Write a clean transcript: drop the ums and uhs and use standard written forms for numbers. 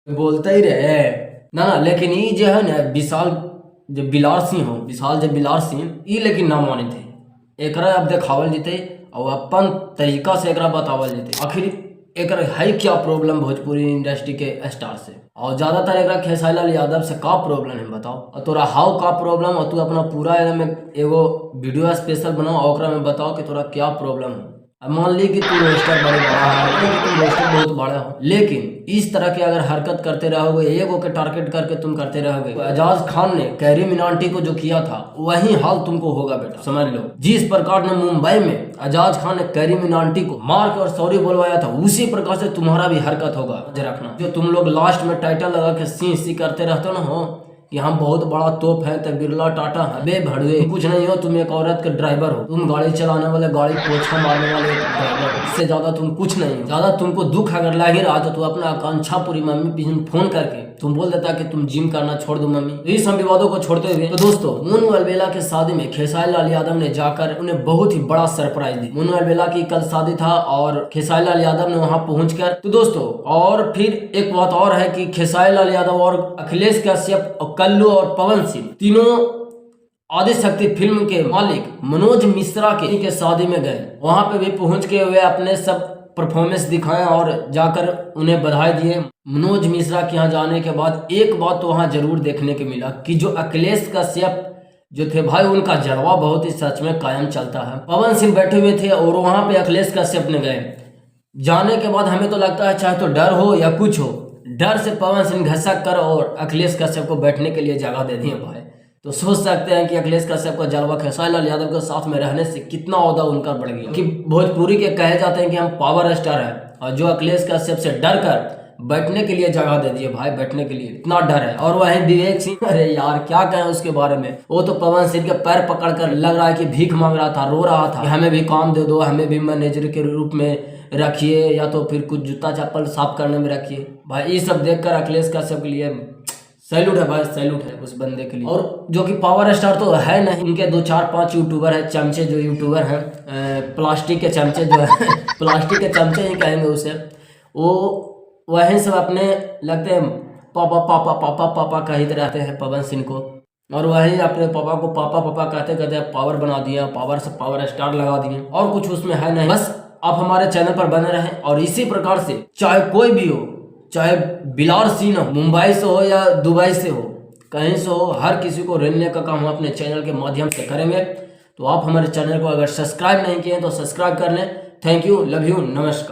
बोलते ही रहे ना ना, लेकिन ये जो है ना विशाल जो बिलार सिंह हो, विशाल जो बिलार सिंह ये लेकिन ना माने थे। एकरा अब देखावल जीते और अपन तरीका से एकरा बतावल जीते आखिर एकरा है क्या प्रॉब्लम भोजपुरी इंडस्ट्री के स्टार से, और ज्यादातर एकरा खेसारी लाल यादव से का प्रॉब्लम है बताओ, और तोरा हाउ का प्रॉब्लम, और तू अपना पूरा एकदम एगो वीडियो स्पेशल बनाओ और ओकरा में बताओ कि तोरा क्या प्रॉब्लम है। अब मान ली कि तू रोस्टर बड़े बड़ा है, कि तुम रोस्टर बहुत बड़ा हो, लेकिन इस तरह की अगर हरकत करते रहोगे, एगो के टारगेट करके तुम करते रहोगे, एजाज खान ने कैरी मिनाटी को जो किया था वही हाल तुमको होगा बेटा, समझ लो। जिस प्रकार ने मुंबई में एजाज खान ने कैरी मिनाटी को मार के और सॉरी बोलवाया था, उसी प्रकार से तुम्हारा भी हरकत होगा, रखना। जो तुम लोग लास्ट में टाइटल लगा के सी सी करते रहते हो ना, हो कि हम बहुत बड़ा तोप है, तो बिरला टाटा है, बे भड़वे कुछ नहीं हो, तुम एक औरत के ड्राइवर हो, तुम गाड़ी चलाने वाले, गाड़ी पोछा मारने वाले ड्राइवर, इससे ज्यादा तुम कुछ नहीं। ज्यादा तुमको दुख अगर लग ही रहा तो तू अपना आकांक्षा पूरी मम्मी पीछे फोन करके तुम बोल देता कि तुम जिम करना छोड़ दो मम्मी। तो इस विवादों को छोड़ते हुए तो दोस्तों मोनू अलबेला के शादी में खेसारी लाल यादव ने जाकर उन्हें बहुत ही बड़ा सरप्राइज दी। मोनू अलबेला की कल शादी था और खेसारी लाल यादव ने वहां पहुंचकर, तो दोस्तों और फिर एक बात और है कि खेसारी लाल यादव और अखिलेश कश्यप और कल्लू और पवन सिंह तीनों आदिशक्ति फिल्म के मालिक मनोज मिश्रा के शादी में गए। वहां पे भी पहुंच के वे अपने सब परफॉर्मेंस दिखाए और जाकर उन्हें बधाई दिए। मनोज मिश्रा के यहाँ जाने के बाद एक बात तो वहां जरूर देखने को मिला कि जो अखिलेश कश्यप जो थे भाई, उनका जलवा बहुत ही सच में कायम चलता है। पवन सिंह बैठे हुए थे और वहां पे अखिलेश कश्यप ने गए। जाने के बाद हमें तो लगता है चाहे तो डर हो या कुछ हो, डर से पवन सिंह घसक कर और अखिलेश कश्यप को बैठने के लिए जगह दे दिए भाई। तो सोच सकते हैं कि अखिलेश कश्यप का जलवा खेसारी लाल यादव के साथ में रहने से कितना ओहदा उनका बढ़ गया। कि भोजपुरी के कहे जाते हैं कि हम पावर स्टार हैं, और जो अखिलेश कश्यप से डर कर बैठने के लिए जगह दे दिए भाई, बैठने के लिए इतना डर है। और वही विवेक सिंह, अरे यार क्या कहें उसके बारे में, वो तो पवन सिंह के पैर पकड़कर लग रहा है कि भीख मांग रहा था, रो रहा था, हमें भी काम दे दो, हमें भी मैनेजर के रूप में रखिए, या तो फिर कुछ जूता चप्पल साफ करने में रखिए। भाई ये सब देखकर अखिलेश कश्यप के लिए सैल्यूट है भाई, सैल्यूट है उस बंदे के लिए। और जो कि पावर स्टार तो है नहीं, इनके 2-4-5 यूट्यूबर है, चमचे जो यूट्यूबर हैं, प्लास्टिक के चमचे जो है प्लास्टिक के चमचे ही कहेंगे उसे, वो वही सब अपने लगते हैं पापा पापा पापा पापा कहते रहते हैं पवन सिंह को, और वही अपने पापा को पापा पापा कहते कहते पावर बना दिया, पावर से पावर स्टार लगा दिए, और कुछ उसमें है नहीं। बस आप हमारे चैनल पर बने रहें और इसी प्रकार से चाहे कोई भी हो, चाहे बिलार सिंह हो, मुंबई से हो या दुबई से हो, कहीं से हो, हर किसी को रेलने का काम हम अपने चैनल के माध्यम से करेंगे। तो आप हमारे चैनल को अगर सब्सक्राइब नहीं किए तो सब्सक्राइब कर लें। थैंक यू, लव यू, नमस्कार।